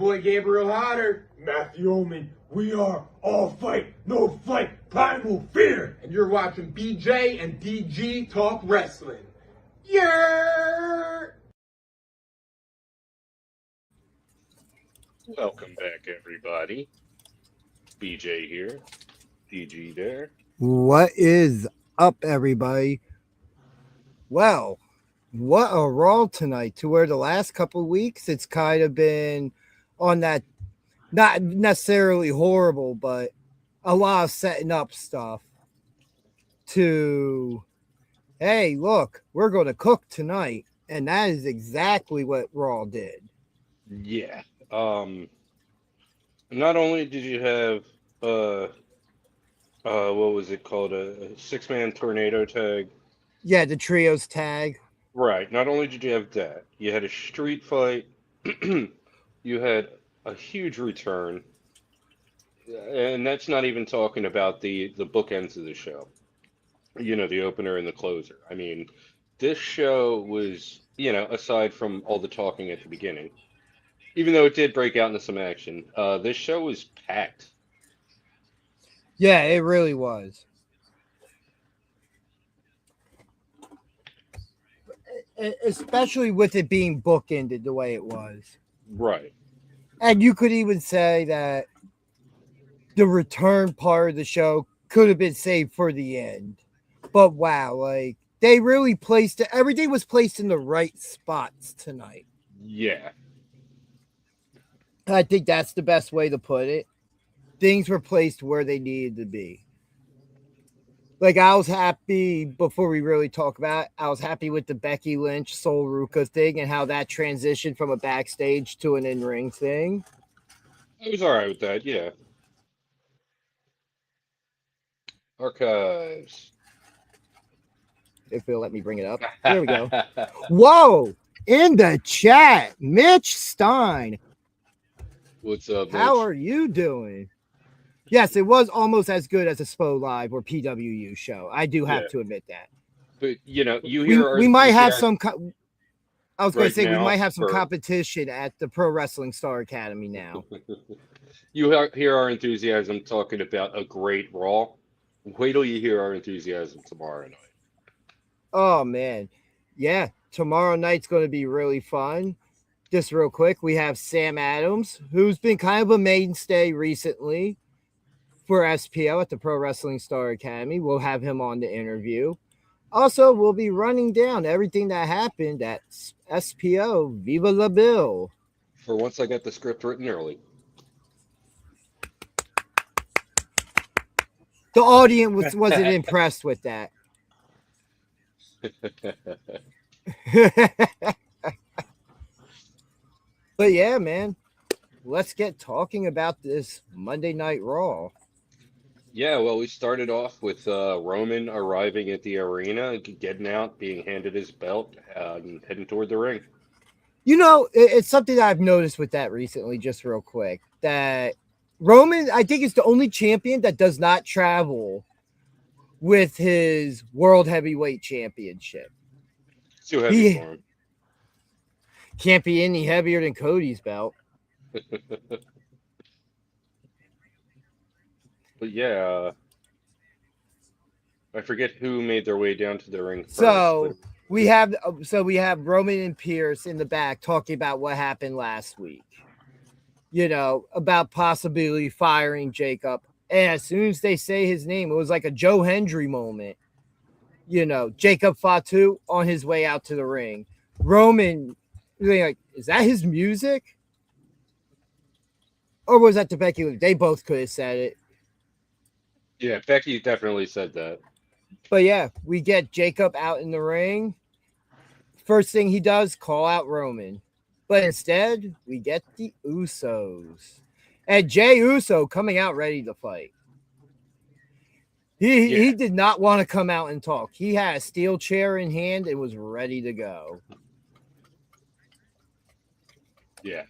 boy Gabriel Hodder. Matthew Omen. We are all fight, no fight, primal fear. And you're watching BJ and DG Talk Wrestling. Yeah. Welcome back, everybody. BJ here, DG there. What is up, everybody? Well, what a Raw tonight, to where the last couple of weeks it's kind of been on that, not necessarily horrible, but a lot of setting up stuff to, hey, look, we're going to cook tonight. And that is exactly what Raw did. Yeah. Not only did you have what was it called, a six-man tornado tag? Yeah, the trios tag. Right. Not only did you have that, you had a street fight. You had a huge return, and that's not even talking about the bookends of the show. You know, the opener and the closer. I mean, this show was, aside from all the talking at the beginning, even though it did break out into some action, this show was packed. Yeah, it really was. Especially with it being bookended the way it was. Right. And you could even say that the return part of the show could have been saved for the end. But wow, like they really placed it. Everything was placed in the right spots tonight. Yeah. I think that's the best way to put it. Things were placed where they needed to be. Like, I was happy, before we really talk about it, I was happy with the Becky Lynch Sol Ruca thing and how that transitioned from a backstage to an in-ring thing. I was all right with that, yeah. Archives. If they'll let me bring it up. There we go. Whoa! In the chat, Mitch Stein. What's up, Mitch? How are you doing? Yes, it was almost as good as a SPO Live or PWU show. I do have to admit that. But, you hear... We might have some... I was going to say, we now might have some competition at the Pro Wrestling Star Academy now. You hear our enthusiasm talking about a great Raw. Wait till you hear our enthusiasm tomorrow night. Oh, man. Yeah, tomorrow night's going to be really fun. Just real quick, we have Sam Adams, who's been kind of a mainstay recently for SPO at the Pro Wrestling Star Academy. We'll have him on the interview. Also, we'll be running down everything that happened at SPO. Viva la Bill. For once, I got the script written early. The audience wasn't impressed with that. But yeah, man, let's get talking about this Monday Night Raw. Yeah, well, we started off with Roman arriving at the arena, getting out, being handed his belt, and heading toward the ring. You know, it's something that I've noticed with that recently, just real quick, that Roman, I think, is the only champion that does not travel with his World Heavyweight Championship. It's too heavy for him. Can't be any heavier than Cody's belt. But yeah, I forget who made their way down to the ring first. So we have Roman and Pierce in the back talking about what happened last week. You know, about possibly firing Jacob. And as soon as they say his name, it was like a Joe Hendry moment. You know, Jacob Fatu on his way out to the ring. Roman, like, is that his music? Or was that the Becky Lynch? They both could have said it. Yeah, Becky definitely said that. But yeah, we get Jacob out in the ring. First thing he does, call out Roman. But instead, we get the Usos. And Jey Uso coming out ready to fight. He did not want to come out and talk. He had a steel chair in hand and was ready to go. Yeah.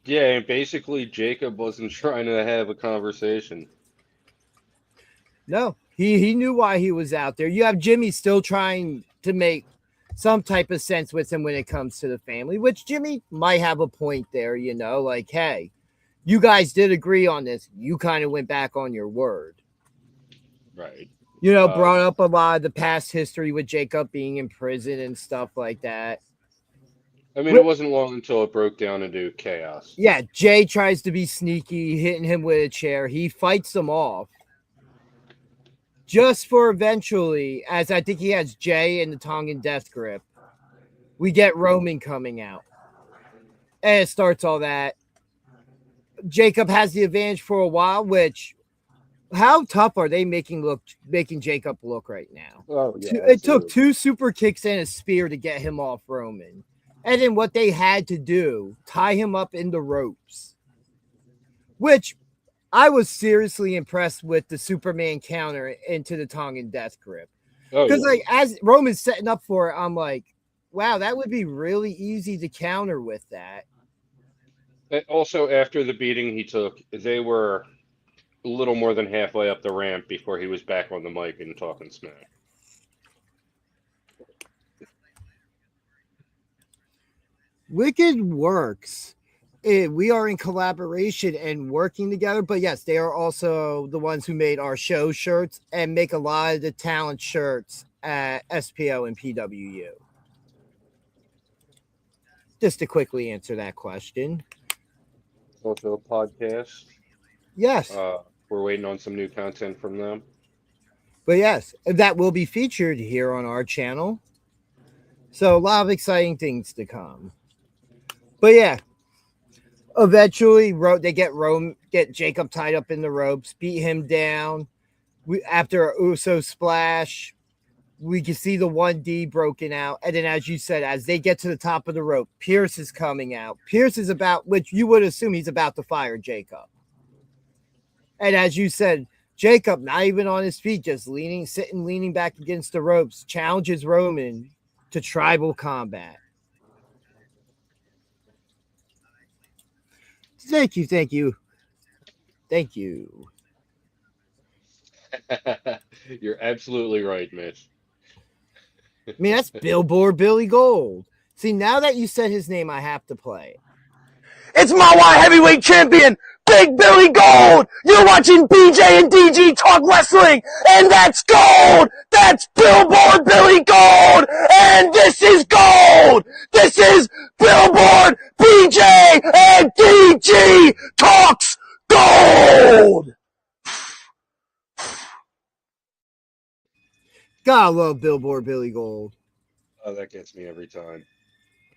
Yeah, and basically Jacob wasn't trying to have a conversation. No, he knew why he was out there. You have Jimmy still trying to make some type of sense with him when it comes to the family, which Jimmy might have a point there, you know, like, hey, you guys did agree on this. You kind of went back on your word. Right. You know, brought up a lot of the past history with Jacob being in prison and stuff like that. I mean, it wasn't long until it broke down into chaos. Yeah, Jay tries to be sneaky, hitting him with a chair. He fights them off. Just for eventually, as I think he has Jay in the Tongan death grip, we get Roman coming out. And it starts all that. Jacob has the advantage for a while, which, how tough are they making Jacob look right now? Oh, yeah, It took 2 super kicks and a spear to get him off Roman. And then what they had to do, tie him up in the ropes. Which I was seriously impressed with the Superman counter into the Tongan death grip. Because like as Roman's setting up for it, I'm like, wow, that would be really easy to counter with that. Also, after the beating he took, they were a little more than halfway up the ramp before he was back on the mic and talking smack. Wicked works. We are in collaboration and working together, but yes, they are also the ones who made our show shirts and make a lot of the talent shirts at SPO and PWU. Just to quickly answer that question. Also a podcast. Yes. We're waiting on some new content from them. But yes, that will be featured here on our channel. So a lot of exciting things to come. But yeah, eventually they get Jacob tied up in the ropes, beat him down. After a Uso splash, we can see the 1D broken out. And then, as you said, as they get to the top of the rope, Pierce is coming out. Pierce is which you would assume he's about to fire Jacob. And as you said, Jacob, not even on his feet, just leaning back against the ropes, challenges Roman to tribal combat. Thank you. You're absolutely right, Mitch. I mean, that's Billboard Billy Gold. See, now that you said his name, I have to play it. It's Mawa Heavyweight Champion, Big Billy Gold! You're watching BJ and DG talk wrestling, and that's gold! That's Billboard Billy Gold! And this is gold! This is Billboard BJ and DG talks gold! Gotta love Billboard Billy Gold. Oh, that gets me every time.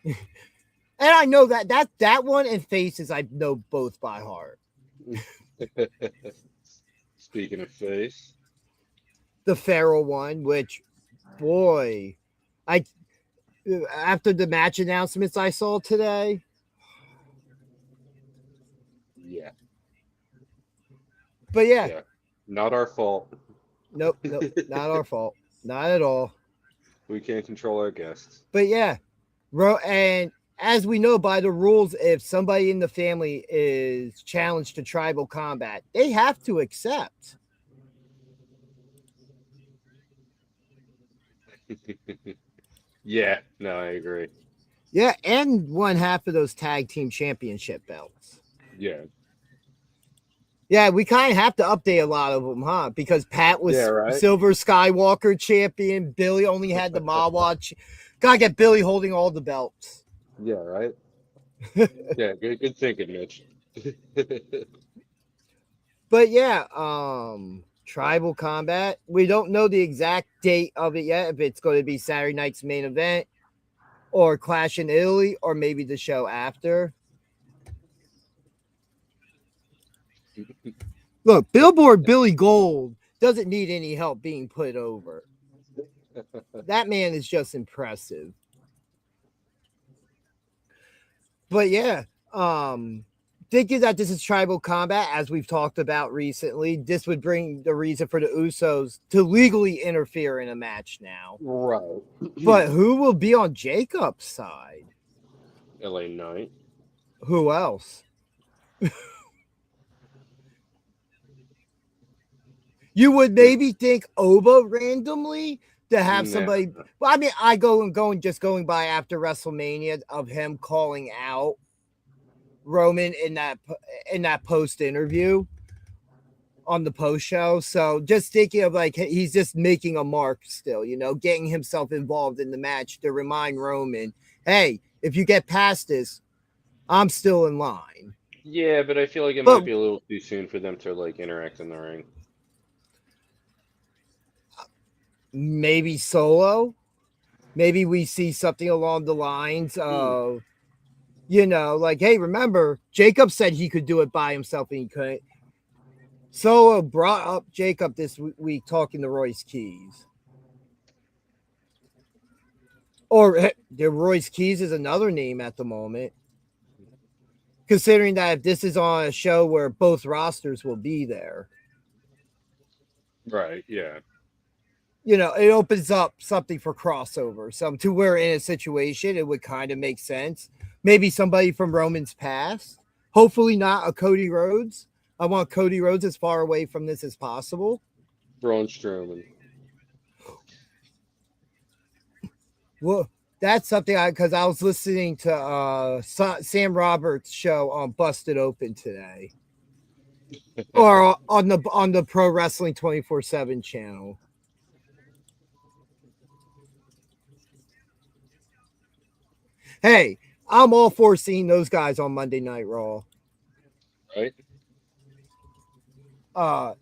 And I know that one and Faces I know both by heart. Speaking of Face, the Pharaoh one, which, boy, after the match announcements I saw today, yeah. But yeah, not our fault. Nope, not our fault, not at all. We can't control our guests. But yeah, and as we know by the rules, if somebody in the family is challenged to tribal combat, they have to accept. Yeah, no, I agree. Yeah, and one half of those tag team championship belts. Yeah. Yeah, we kind of have to update a lot of them, huh? Because Pat was Silver Skywalker champion. Billy only had the Mawa. Gotta get Billy holding all the belts. Yeah, right? Yeah, good thinking, Mitch. But yeah, tribal combat. We don't know the exact date of it yet, if it's going to be Saturday night's main event or Clash in Italy or maybe the show after. Look, Billboard Billy Gold doesn't need any help being put over. That man is just impressive. But yeah, thinking that this is tribal combat, as we've talked about recently, this would bring the reason for the Usos to legally interfere in a match now. Right. But who will be on Jacob's side? LA Knight. Who else? You would maybe think Oba randomly, to have Nah. somebody. Well, I mean, I going by after WrestleMania of him calling out Roman in that post interview on the post show. So just thinking of like he's just making a mark still, getting himself involved in the match to remind Roman, hey, if you get past this, I'm still in line. Yeah, but I feel like it might be a little too soon for them to like interact in the ring. Maybe Solo. Maybe we see something along the lines of, like, hey, remember, Jacob said he could do it by himself and he couldn't. Solo brought up Jacob this week talking to Royce Keys. Or the Royce Keys is another name at the moment. Considering that if this is on a show where both rosters will be there. Right, yeah. It opens up something for crossover. So to where in a situation, it would kind of make sense. Maybe somebody from Roman's past. Hopefully not a Cody Rhodes. I want Cody Rhodes as far away from this as possible. Braun Strowman. Well, that's something because I was listening to Sam Roberts' show on Busted Open today. Or on the Pro Wrestling 24/7 channel. Hey, I'm all for seeing those guys on Monday Night Raw. Right.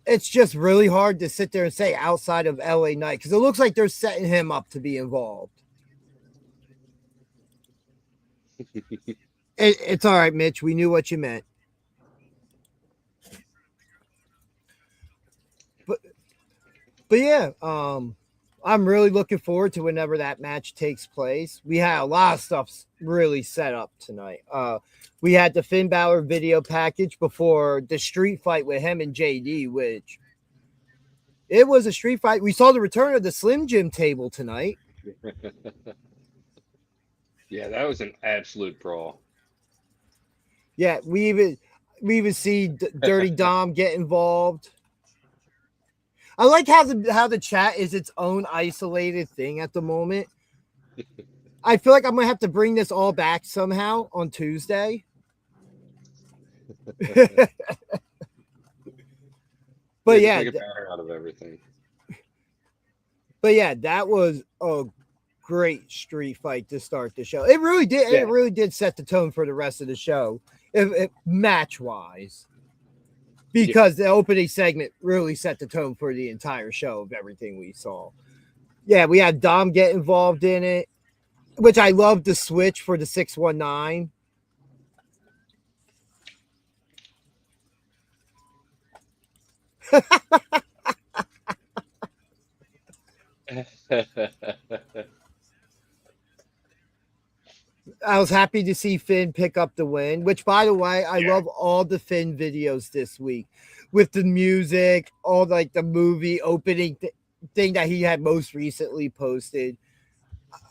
It's just really hard to sit there and say outside of LA Knight because it looks like they're setting him up to be involved. It's all right, Mitch. We knew what you meant. But yeah, I'm really looking forward to whenever that match takes place. We had a lot of stuff really set up tonight. We had the Finn Balor video package before the street fight with him and JD, which it was a street fight. We saw the return of the Slim Jim table tonight. Yeah, that was an absolute brawl. Yeah, we even see Dirty Dom get involved. I like how the chat is its own isolated thing at the moment. I feel like I'm gonna have to bring this all back somehow on Tuesday. But yeah, Take a power out of everything. But yeah, that was a great street fight to start the show. It really did. Yeah. It really did set the tone for the rest of the show, match wise. Because the opening segment really set the tone for the entire show of everything we saw. Yeah, we had Dom get involved in it, which I love the switch for the 619. I was happy to see Finn pick up the win, which, by the way, I love all the Finn videos this week with the music, all like the movie opening thing that he had most recently posted.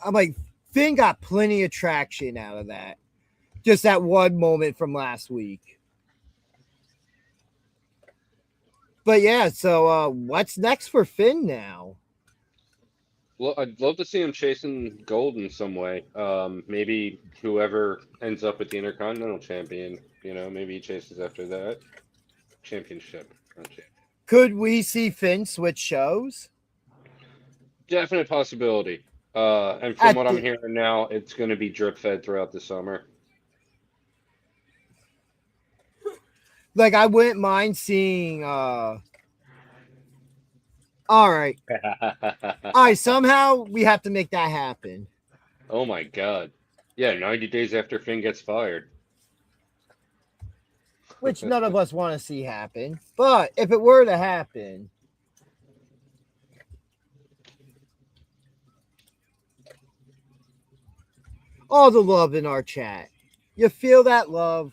I'm like, Finn got plenty of traction out of that. Just that one moment from last week. But yeah, so what's next for Finn now? Well, I'd love to see him chasing gold in some way. Maybe whoever ends up with the Intercontinental Champion, maybe he chases after that championship. Could we see Finn switch shows? Definite possibility. And from what I'm hearing now, it's going to be drip fed throughout the summer. Like, I wouldn't mind seeing all right. Somehow we have to make that happen. Oh my God. Yeah, 90 days after Finn gets fired. Which none of us want to see happen. But if it were to happen, all the love in our chat. You feel that love?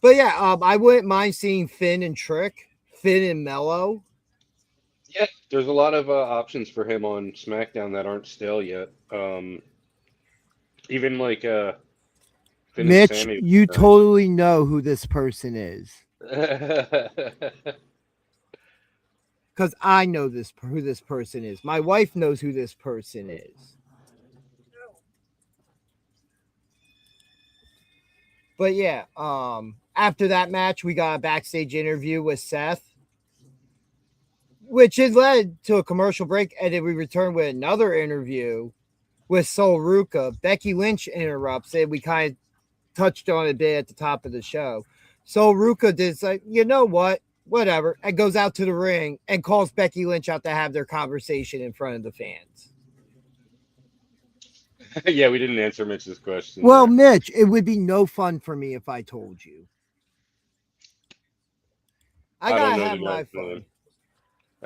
But yeah, I wouldn't mind seeing Finn and Trick, Finn and Mello. Yeah, there's a lot of options for him on SmackDown that aren't stale yet. Even like Finn Mitch, and Sammy. you totally know who this person is. because I know who this person is. My wife knows who this person is. But yeah, after that match, we got a backstage interview with Seth, which had led to a commercial break, and then we returned with another interview with Sol Ruka. Becky Lynch interrupts, and we kind of touched on it a bit at the top of the show. Sol Ruka did like, you know what? Whatever, and goes out to the ring and calls Becky Lynch out to have their conversation in front of the fans. Yeah, we didn't answer Mitch's question. Well, there. Mitch, it would be no fun for me if I told you. I don't gotta know have the my guy's fun.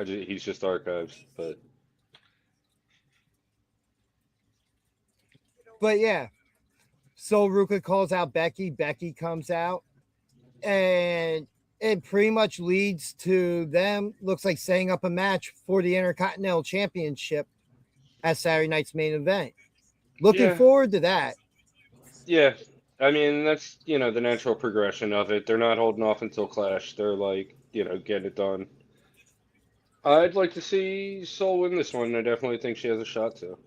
name. He's just archives, But yeah, Sol Ruka calls out Becky. Becky comes out, and it pretty much leads to them, looks like, setting up a match for the Intercontinental Championship at Saturday night's main event. Looking forward to that. Yeah, I mean that's the natural progression of it. They're not holding off until Clash. They're like get it done. I'd like to see Sol win this one. I definitely think she has a shot to.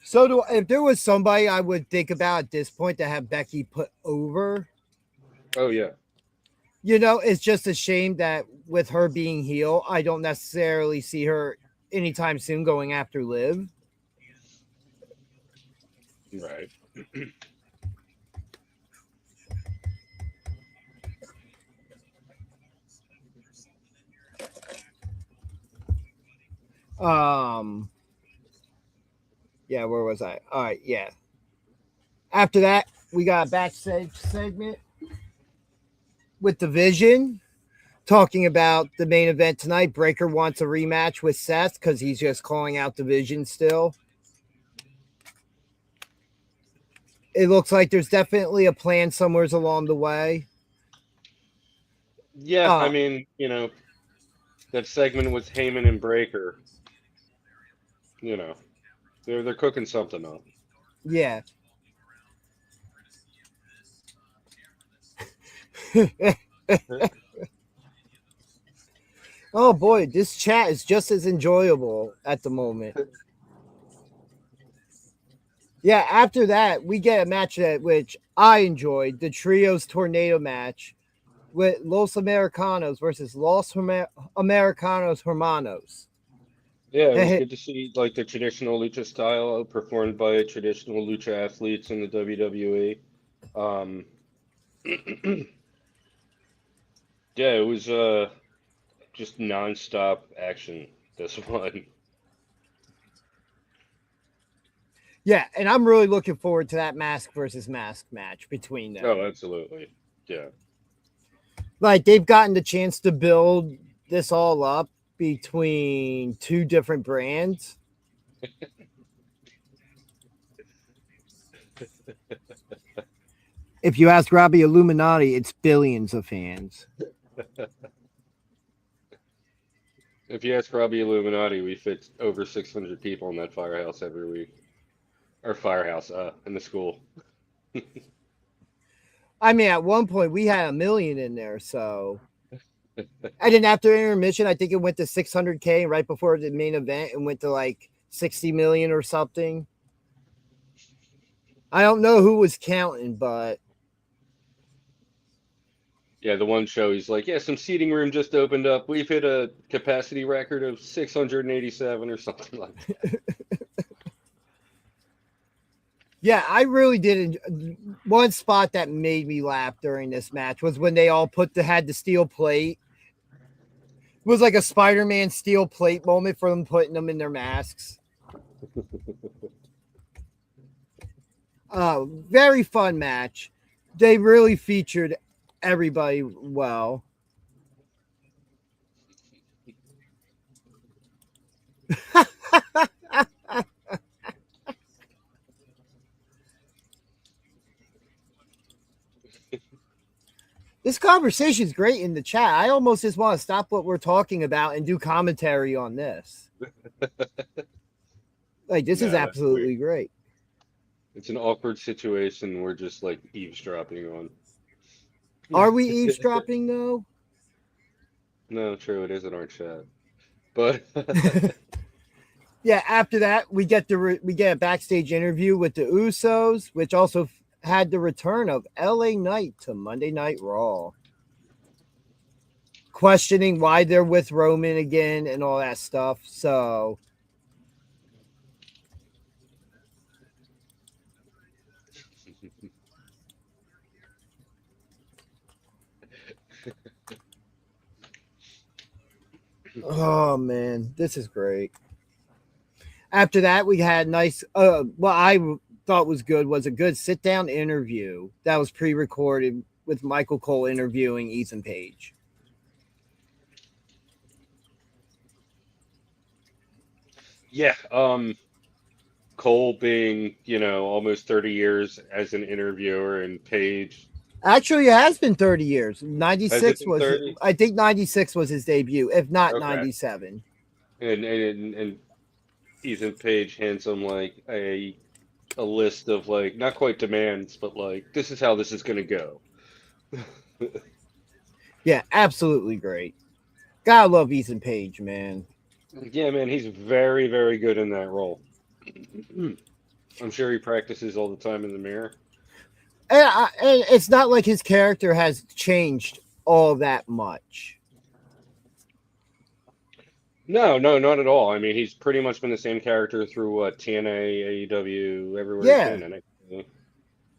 So if there was somebody I would think about at this point to have Becky put over. Oh yeah. It's just a shame that with her being heel, I don't necessarily see her anytime soon going after Liv. Right. Yeah, where was I? All right, yeah. After that, we got a backstage segment with the Vision talking about the main event tonight. Breaker wants a rematch with Seth because he's just calling out the Vision still. It looks like there's definitely a plan somewhere along the way. Yeah, I mean, that segment with Heyman and Breaker. They're cooking something up. Yeah. Oh boy, this chat is just as enjoyable at the moment. Yeah, after that, we get a match which I enjoyed, the Trios Tornado match with Los Americanos versus Los Americanos Hermanos. Yeah, it was good to see like the traditional lucha style performed by traditional lucha athletes in the WWE. Yeah, it was just nonstop action this one. Yeah, and I'm really looking forward to that mask versus mask match between them. Oh, absolutely. Yeah. Like they've gotten the chance to build this all up between two different brands. If you ask Robbie Illuminati, it's billions of fans. If you ask Robbie Illuminati, we fit over 600 people in that firehouse every week. Or firehouse, in the school. I mean, at one point we had 1 million in there, so. And then after intermission, I think it went to 600K. Right before the main event, it went to like 60 million or something. I don't know who was counting, but. Yeah, the one show, he's like, yeah, some seating room just opened up. We've hit a capacity record of 687 or something like that. Yeah, I really did. One spot that made me laugh during this match was when they all had the steel plate. It was like a Spider-Man steel plate moment for them putting them in their masks. Very fun match. They really featured everybody well. This conversation is great in the chat. I almost just want to stop what we're talking about and do commentary on this. Like, this is absolutely great. It's an awkward situation we're just like eavesdropping on. Are we eavesdropping though? No, true. It is in our chat. But Yeah, after that, we get a backstage interview with the Usos, which also had the return of LA Knight to Monday Night Raw, questioning why they're with Roman again and all that stuff. So, oh man, this is great. After that, we had nice. What I thought was good was a good sit down interview that was pre recorded with Michael Cole interviewing Ethan Page. yeah, Cole being, almost 30 years as an interviewer, and Page, Actually, it has been 30 years. has it 96 been was, 30? I think 96 was his debut, if not Okay. 97. And Ethan Page hands him like a list of like not quite demands, but like this is how this is gonna go. Yeah, absolutely great. Gotta love Ethan Page, man. Yeah, man, he's very, very good in that role. I'm sure he practices all the time in the mirror. And it's not like his character has changed all that much. No, no, not at all. I mean, he's pretty much been the same character through TNA, AEW, everywhere he's Yeah, been. And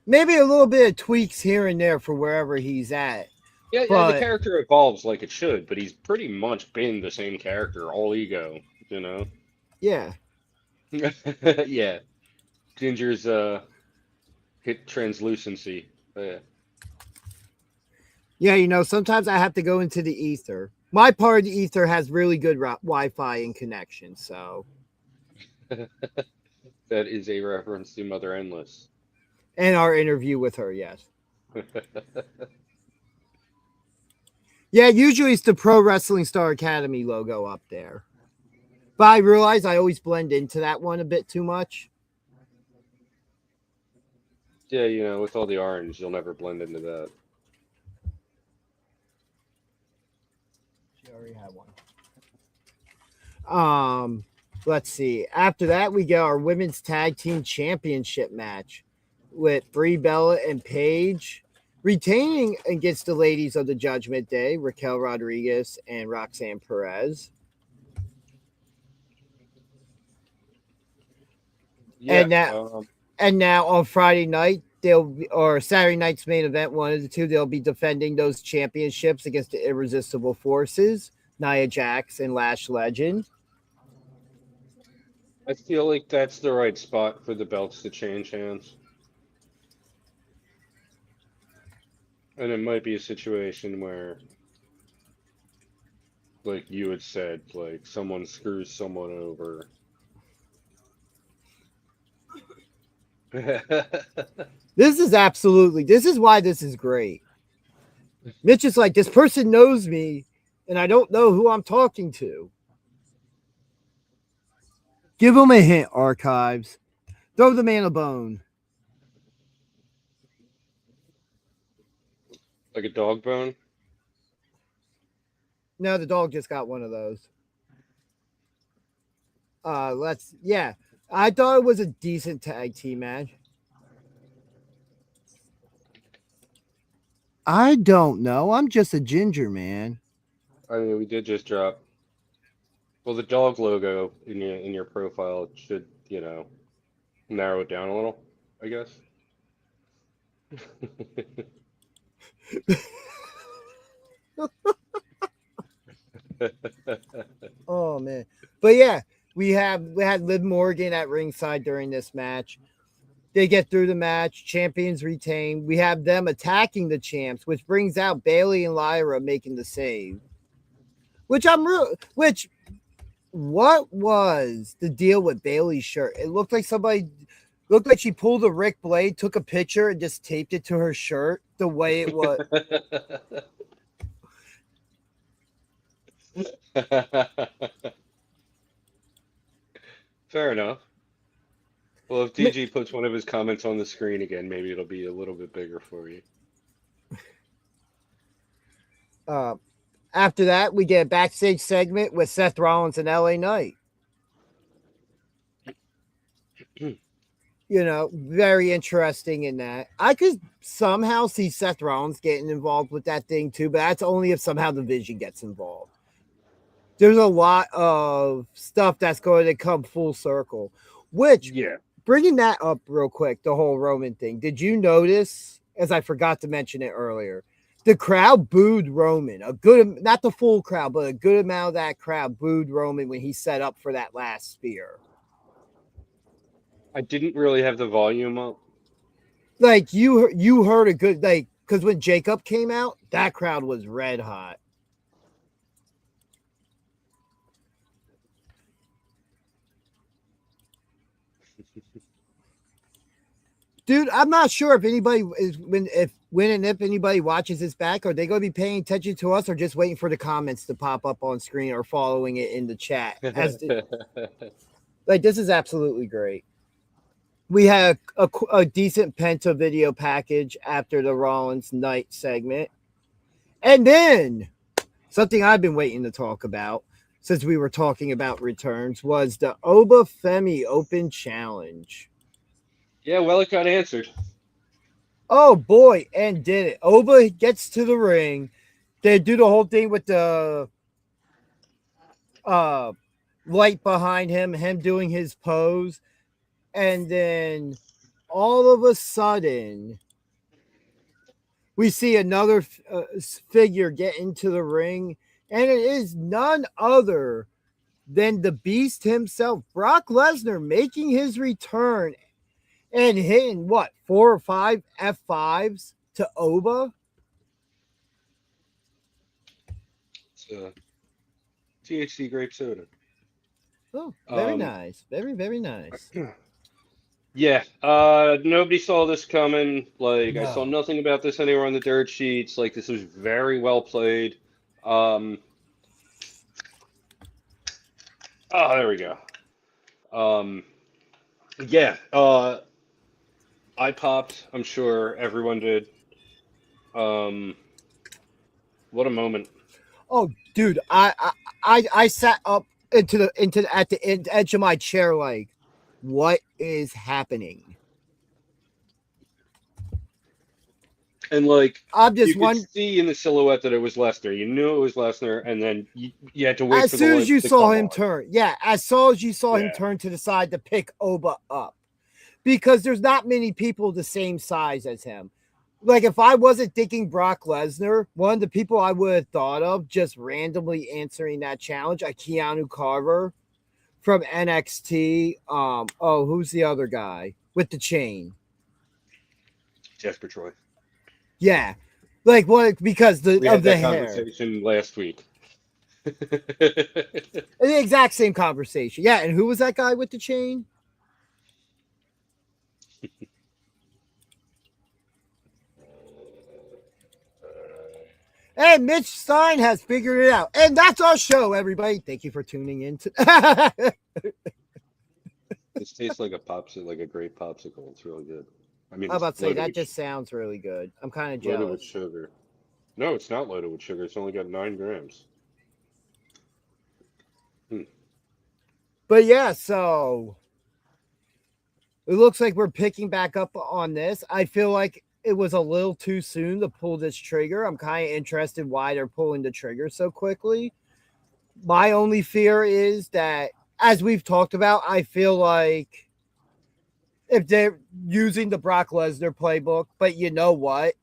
maybe a little bit of tweaks here and there for wherever he's at. yeah, yeah, the But character evolves like it should, but he's pretty much been the same character, all ego, you know? yeah. Yeah. Ginger's hit translucency. Yeah. Yeah, sometimes I have to go into the ether. My part of the ether has really good Wi-Fi and connection, so. That is a reference to Mother Endless. And our interview with her, yes. Yeah, usually it's the Pro Wrestling Star Academy logo up there. But I realize I always blend into that one a bit too much. Yeah, with all the orange, you'll never blend into that. She already had one. Let's see. After that, we get our women's tag team championship match with Brie Bella and Paige retaining against the ladies of the Judgment Day, Raquel Rodriguez and Roxanne Perez. Yeah. And now on Friday night, or Saturday night's main event, one of the two, they'll be defending those championships against the Irresistible Forces, Nia Jax and Lash Legend. I feel like that's the right spot for the belts to change hands. And it might be a situation where, like you had said, like someone screws someone over. This is why this is great. Mitch is like, this person knows me, and I don't know who I'm talking to. Give him a hint, Archives. Throw the man a bone. Like a dog bone? No, the dog just got one of those. I thought it was a decent tag team match. I don't know. I'm just a ginger man. I mean, we did just drop. Well, the dog logo in your profile should, narrow it down a little, I guess. Oh man. But yeah, we had Liv Morgan at ringside during this match. They get through the match, champions retain. We have them attacking the champs, which brings out Bayley and Lyra making the save. What was the deal with Bayley's shirt? It looked like she pulled a Rick Blade, took a picture, and just taped it to her shirt the way it was. Fair enough. Well, if DG puts one of his comments on the screen again, maybe it'll be a little bit bigger for you. After that, we get a backstage segment with Seth Rollins and LA Knight. Very interesting in that. I could somehow see Seth Rollins getting involved with that thing too, but that's only if somehow the Vision gets involved. There's a lot of stuff that's going to come full circle, which, Yeah. bringing that up real quick, the whole Roman thing. Did you notice, as I forgot to mention it earlier, the crowd booed Roman, not the full crowd, but a good amount of that crowd booed Roman when he set up for that last spear. I didn't really have the volume up. Like you heard a good, like, because when Jacob came out, that crowd was red hot. Dude, I'm not sure if anybody is when and if anybody watches this back, are they going to be paying attention to us or just waiting for the comments to pop up on screen or following it in the chat? Like, this is absolutely great. We had a decent Penta video package after the Rollins Knight segment. And then something I've been waiting to talk about since we were talking about returns was the Oba Femi Open Challenge. Yeah, well, it got answered. Oh boy, and did it. Oba gets to the ring. They do the whole thing with the light behind him doing his pose. And then all of a sudden, we see another figure get into the ring. And it is none other than the Beast himself, Brock Lesnar, making his return. And hitting, 4 or 5 F5s to Oba? It's THC grape soda. Oh, very nice. Very, very nice. Yeah, nobody saw this coming. Like, I No. saw nothing about this anywhere on the dirt sheets. Like, this was very well played. Oh, there we go. Yeah, I popped. I'm sure everyone did. What a moment. Oh, dude, I sat up at the edge of my chair like, what is happening? And like, I'm just you could see in the silhouette that it was Lesnar. You knew it was Lesnar, and then you had to wait as for soon the as lights you to saw come him on. turn. Yeah, as soon as you saw him Yeah. turn to the side to pick Oba up. Because there's not many people the same size as him. Like, if I wasn't thinking Brock Lesnar, one of the people I would have thought of just randomly answering that challenge, Keanu Carver from NXT. Who's the other guy with the chain? Jasper Troy. Yeah. Like, what? Because We had of the that hair. conversation last week. The exact same conversation. Yeah, and who was that guy with the chain? And Mitch Stein has figured it out. And that's our show, everybody. Thank you for tuning in. This tastes like a popsicle, like a great popsicle. It's really good. I mean, I'm about to it's say, loaded that with just sounds really good. I'm kind of loaded with jealous. sugar. No, it's not loaded with sugar. It's only got 9 grams. But yeah, so it looks like we're picking back up on this. I feel like it was a little too soon to pull this trigger. I'm kind of interested why they're pulling the trigger so quickly. My only fear is that, as we've talked about, I feel like if they're using the Brock Lesnar playbook, but you know what?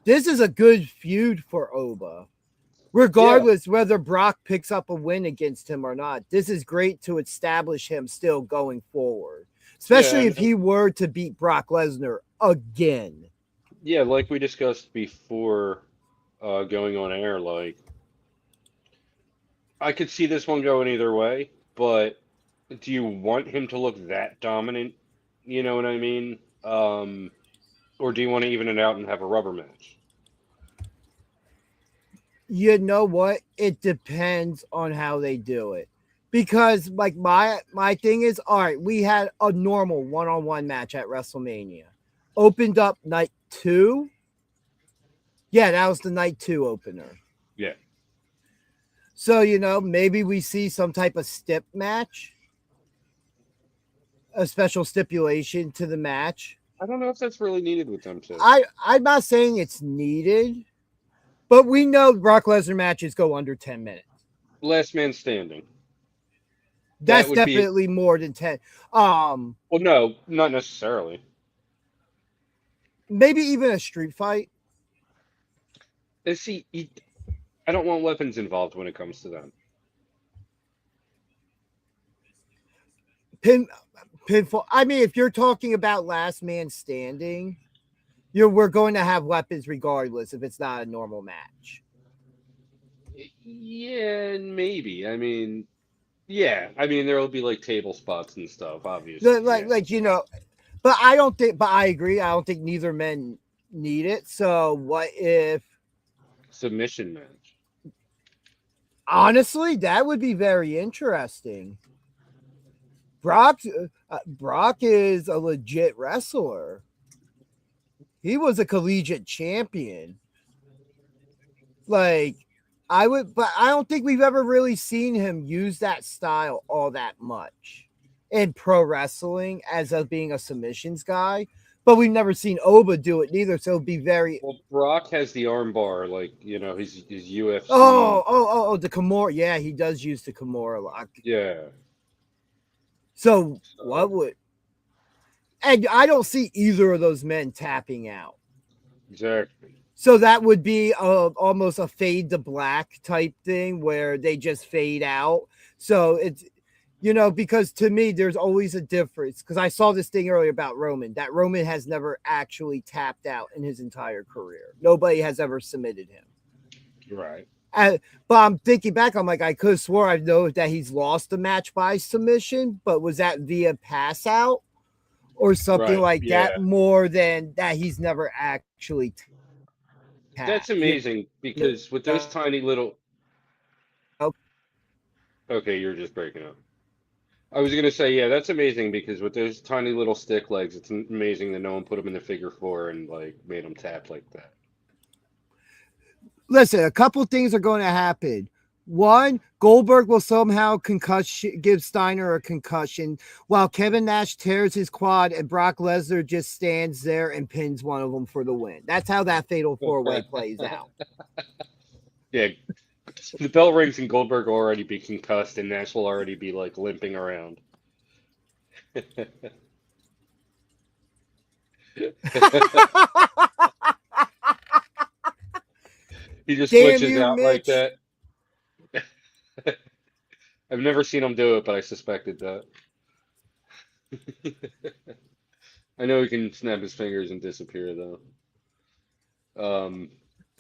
This is a good feud for Oba. Regardless whether Brock picks up a win against him or not, this is great to establish him still going forward, especially if he were to beat Brock Lesnar again. Yeah, like we discussed before going on air, like, I could see this one going either way, but do you want him to look that dominant? You know what I mean? Or do you want to even it out and have a rubber match? You know what? It depends on how they do it. Because like my thing is, all right, we had a normal one-on-one match at WrestleMania. Opened up night 2. Yeah, that was the night 2 opener. Yeah. So, maybe we see some type of stip match, a special stipulation to the match. I don't know if that's really needed with them two. I'm not saying it's needed, but we know Brock Lesnar matches go under 10 minutes. Last man standing. That's would definitely more than 10. Well, no, not necessarily. Maybe even a street fight. See, I don't want weapons involved when it comes to them. Pinfall. I mean, if you're talking about last man standing, we're going to have weapons regardless if it's not a normal match. Yeah, maybe. I mean, there will be like table spots and stuff, obviously. But I don't think. But I agree. I don't think neither men need it. So what if Submission match? Honestly, that would be very interesting. Brock is a legit wrestler. He was a collegiate champion. But I don't think we've ever really seen him use that style all that much in pro wrestling as being a submissions guy. But we've never seen Oba do it neither, so it'd be very. Well, Brock has the armbar, his UFC. Oh, the Kimura. Yeah, he does use the Kimura lock. Yeah. So what would? And I don't see either of those men tapping out. Exactly. So that would be almost a fade to black type thing where they just fade out. So it's. Because to me, there's always a difference. Because I saw this thing earlier about Roman, that Roman has never actually tapped out in his entire career. Nobody has ever submitted him. Right. But I'm thinking back, I'm like, I could have swore I know that he's lost the match by submission, but was that via pass out or something like that more than that he's never actually tapped? That's amazing because with those tiny little... Okay, you're just breaking up. I was going to say, yeah, that's amazing because with those tiny little stick legs, it's amazing that no one put them in the figure four and made them tap like that. Listen, a couple things are going to happen. One, Goldberg will somehow give Steiner a concussion while Kevin Nash tears his quad and Brock Lesnar just stands there and pins one of them for the win. That's how that fatal four-way plays out. Yeah. The bell rings and Goldberg will already be concussed and Nash will already be limping around. He just switches out like that. I've never seen him do it, but I suspected that. I know he can snap his fingers and disappear though.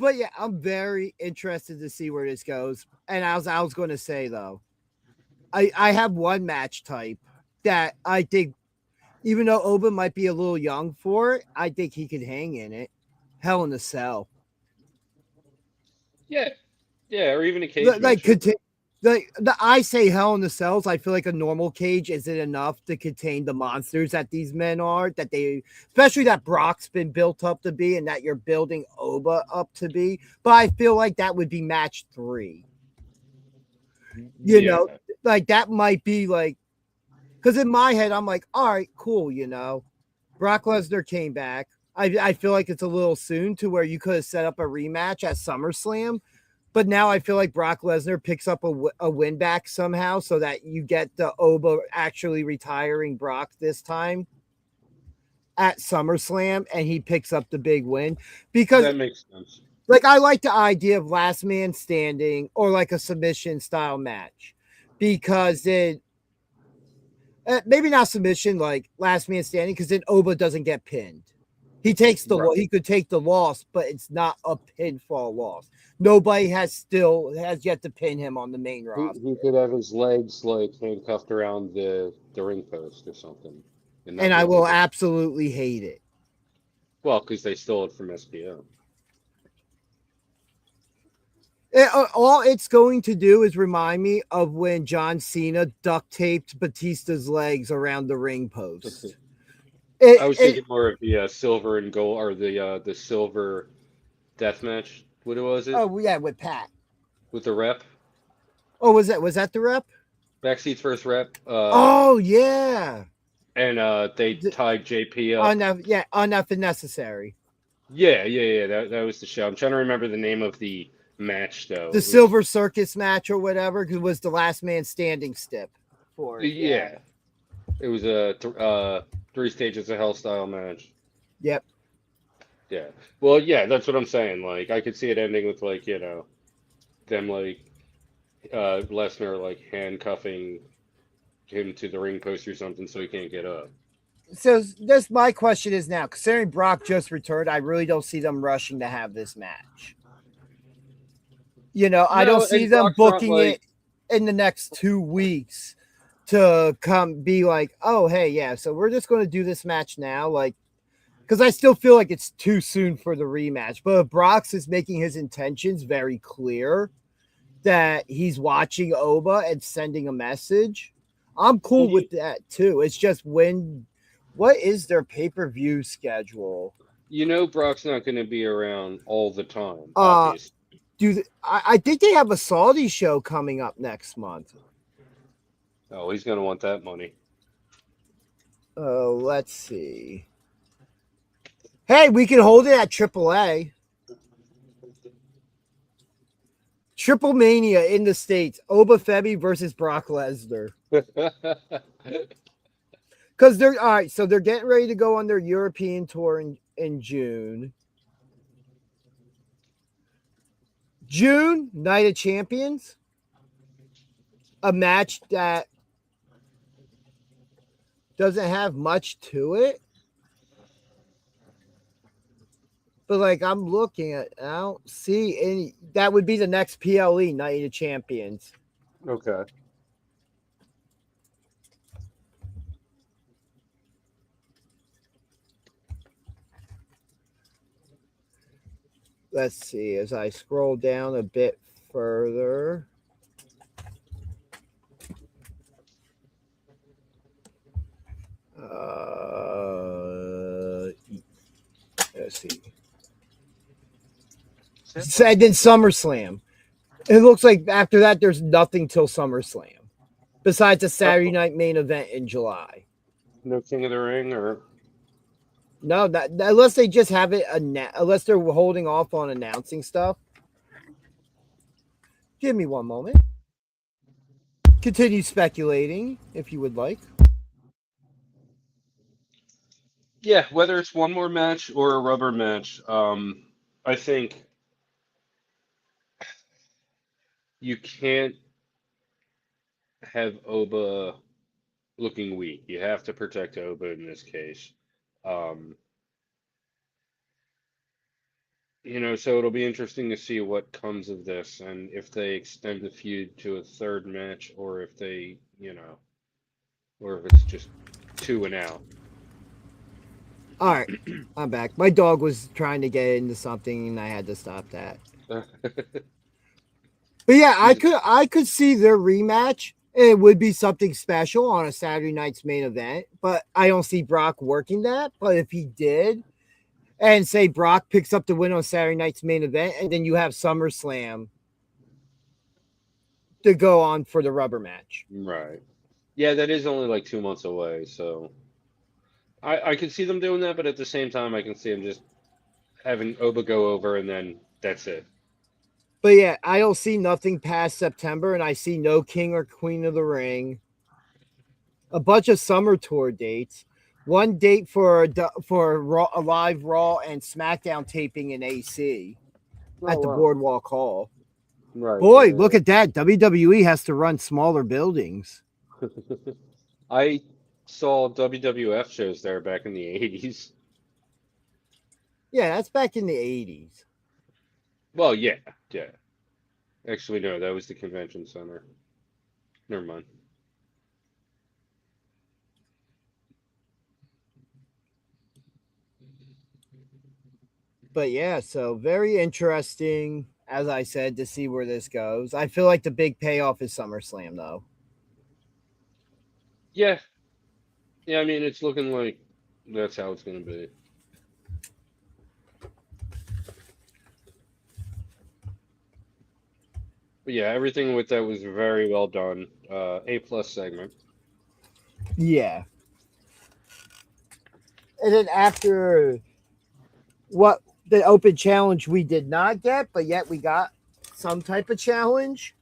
But yeah, I'm very interested to see where this goes. And I was going to say though, I have one match type that I think, even though Oba might be a little young for it, I think he could hang in it. Hell in a Cell. Yeah, or even a cage match. I say Hell in the Cells. I feel like a normal cage isn't enough to contain the monsters that these men are. Especially that Brock's been built up to be, and that you're building Oba up to be. But I feel like that would be match 3. That might be because in my head I'm like, all right, cool. Brock Lesnar came back. I feel like it's a little soon to where you could have set up a rematch at SummerSlam. But now I feel like Brock Lesnar picks up a win back somehow so that you get the Oba actually retiring Brock this time at SummerSlam and he picks up the big win. Because that makes sense. I like the idea of last man standing or like a submission style match because then maybe not submission, like last man standing, because then Oba doesn't get pinned. He takes he could take the loss, but it's not a pinfall loss. Nobody has yet to pin him on the main roster. He could have his legs handcuffed around the ring post or something. And I will absolutely hate it. Well, because they stole it from SPO. All it's going to do is remind me of when John Cena duct taped Batista's legs around the ring post. I was thinking more of the silver and gold, or the silver death match. What was it? Oh yeah, with Pat. With the rep. Oh, was that the rep? Backseat's first rep. Oh yeah. And they tied JP up. Enough and necessary. Yeah. That was the show. I'm trying to remember the name of the match though. The Silver Circus match or whatever, because it was the last man standing stip for it. Yeah. It was a 3 stages of hell style match. Yep. Yeah. Well, yeah, that's what I'm saying. Like, I could see it ending with like, you know, them like Lesnar like handcuffing him to the ring post or something so he can't get up. So this my question is now, considering Brock just returned, I really don't see them rushing to have this match. You know, I don't see them booking it in the next 2 weeks to come be like, oh, hey, yeah, so we're just going to do this match now. Like, because I still feel like it's too soon for the rematch. But if Brox is making his intentions very clear that he's watching Oba and sending a message, I'm cool with that too. It's just what is their pay-per-view schedule? You know, Brock's not going to be around all the time. Obviously. I think they have a Saudi show coming up next month. Oh, he's going to want that money. Let's see. Hey, we can hold it at AAA. Triple Mania in the States. Oba Femi versus Brock Lesnar. Because they're all right, so they're getting ready to go on their European tour in June. June, Night of Champions. A match that doesn't have much to it. But like I'm looking at, I don't see any. That would be the next PLE, Night of Champions. Okay. Let's see as I scroll down a bit further. Let's see. And then SummerSlam. It looks like after that, there's nothing till SummerSlam, besides a Saturday night main event in July. No King of the Ring or no, unless they just have it. Unless they're holding off on announcing stuff. Give me one moment. Continue speculating if you would like. Yeah, whether it's one more match or a rubber match, I think you can't have Oba looking weak. You have to protect Oba in this case. You know, so it'll be interesting to see what comes of this and if they extend the feud to a third match or if they, you know, or if it's just 2 and out. All right, I'm back. My dog was trying to get into something and I had to stop that. But yeah, I could see their rematch. It would be something special on a Saturday night's main event, but I don't see Brock working that. But if he did, and say Brock picks up the win on Saturday night's main event, and then you have SummerSlam to go on for the rubber match. Right. Yeah, that is only like 2 months away, so I can see them doing that, but at the same time, I can see them just having Oba go over and then that's it. But yeah, I don't see nothing past September, and I see no King or Queen of the Ring. A bunch of summer tour dates. One date for a live Raw and SmackDown taping in AC at the Boardwalk Hall. Right. Boy, look at that. WWE has to run smaller buildings. I saw WWF shows there back in the 80s. Yeah, that's back in the 80s. Well, yeah. Actually, no, that was the convention center. Never mind. But yeah, so very interesting, as I said, to see where this goes. I feel like the big payoff is SummerSlam, though. Yeah. Yeah, I mean, it's looking like that's how it's going to be. But yeah, everything with that was very well done. A+ segment. Yeah. And then after what the open challenge we did not get, but yet we got some type of challenge.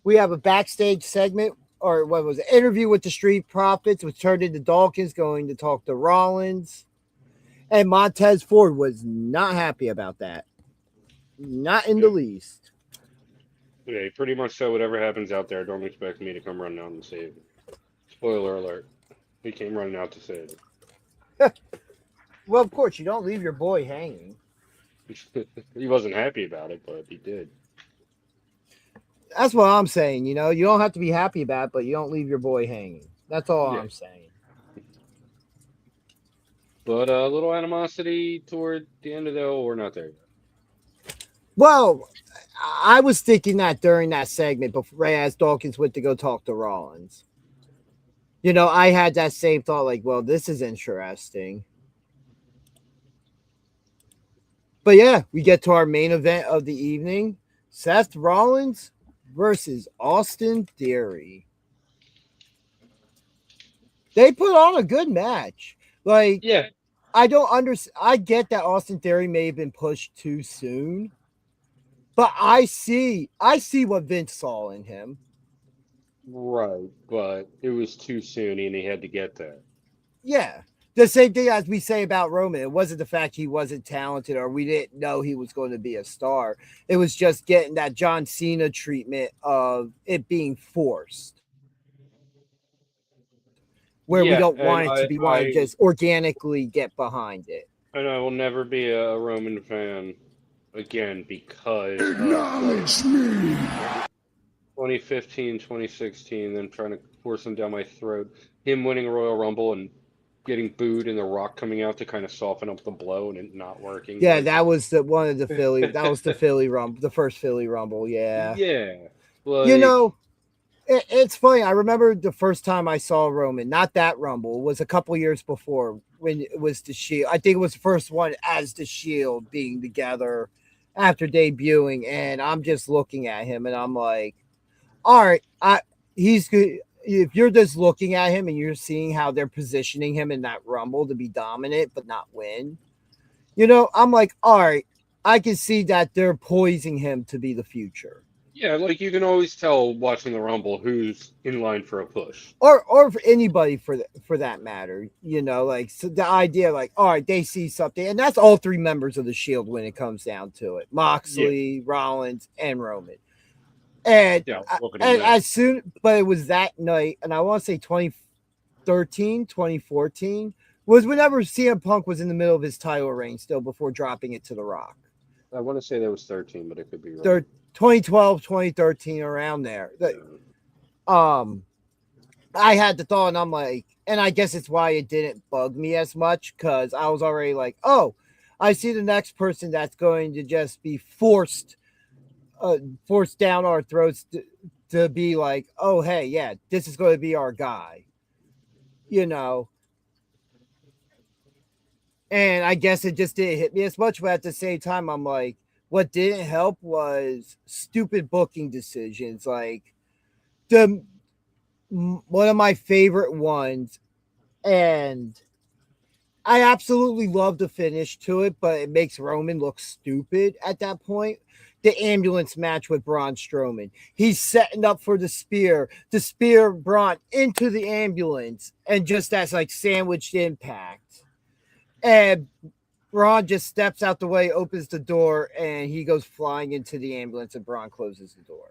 We have a backstage segment, or what was it? Interview with the Street Profits, which turned into Dawkins going to talk to Rollins. And Montez Ford was not happy about that. Not in the least. Yeah, he pretty much said whatever happens out there, don't expect me to come running out and save it. Spoiler alert. He came running out to save it. Well, of course, you don't leave your boy hanging. He wasn't happy about it, but he did. That's what I'm saying. You don't have to be happy about it, but you don't leave your boy hanging. That's all Yeah. I'm saying. But a little animosity toward the end of the we're not there yet. Well, I was thinking that during that segment, before right as Dawkins went to go talk to Rollins. I had that same thought, like, well, this is interesting. But yeah, we get to our main event of the evening: Seth Rollins versus Austin Theory. They put on a good match. Like, Yeah. I don't understand. I get that Austin Theory may have been pushed too soon, but I see what Vince saw in him. Right, but it was too soon and he had to get there. Yeah. The same thing as we say about Roman. It wasn't the fact he wasn't talented or we didn't know he was going to be a star. It was just getting that John Cena treatment of it being forced. Where we don't want it to be, want to just organically get behind it. And I will never be a Roman fan again because Acknowledge me. 2015, 2016, them trying to force him down my throat. Him winning a Royal Rumble and getting booed and The Rock coming out to kind of soften up the blow and it not working. Yeah, that was the Philly Rumble, the first Philly Rumble. Yeah. Yeah. Like, it's funny. I remember the first time I saw Roman, not that Rumble, was a couple years before when it was the Shield. I think it was the first one as the Shield being together after debuting. And I'm just looking at him and I'm like, all right, he's good. If you're just looking at him and you're seeing how they're positioning him in that Rumble to be dominant but not win, I'm like, all right, I can see that they're poising him to be the future. yeah, like you can always tell watching the Rumble who's in line for a push. Or for anybody for that matter, like so the idea, like, all right, they see something, and that's all three members of the Shield when it comes down to it: Moxley, Rollins, and Roman. And, but it was that night, and I want to say 2013, 2014 was whenever CM Punk was in the middle of his title reign still before dropping it to The Rock. I want to say that was 13, but it could be wrong. 2012, 2013, around there. I had the thought, and I'm like, and I guess it's why it didn't bug me as much, because I was already like, oh, I see the next person that's going to just be forced down our throats to be like, oh, hey, yeah, this is going to be our guy, and I guess it just didn't hit me as much, but at the same time, I'm like, what didn't help was stupid booking decisions. Like one of my favorite ones, and I absolutely love the finish to it, but it makes Roman look stupid at that point. The ambulance match with Braun Strowman. He's setting up for the spear Braun into the ambulance, and just as like sandwiched impact. And Braun just steps out the way, opens the door, and he goes flying into the ambulance, and Braun closes the door.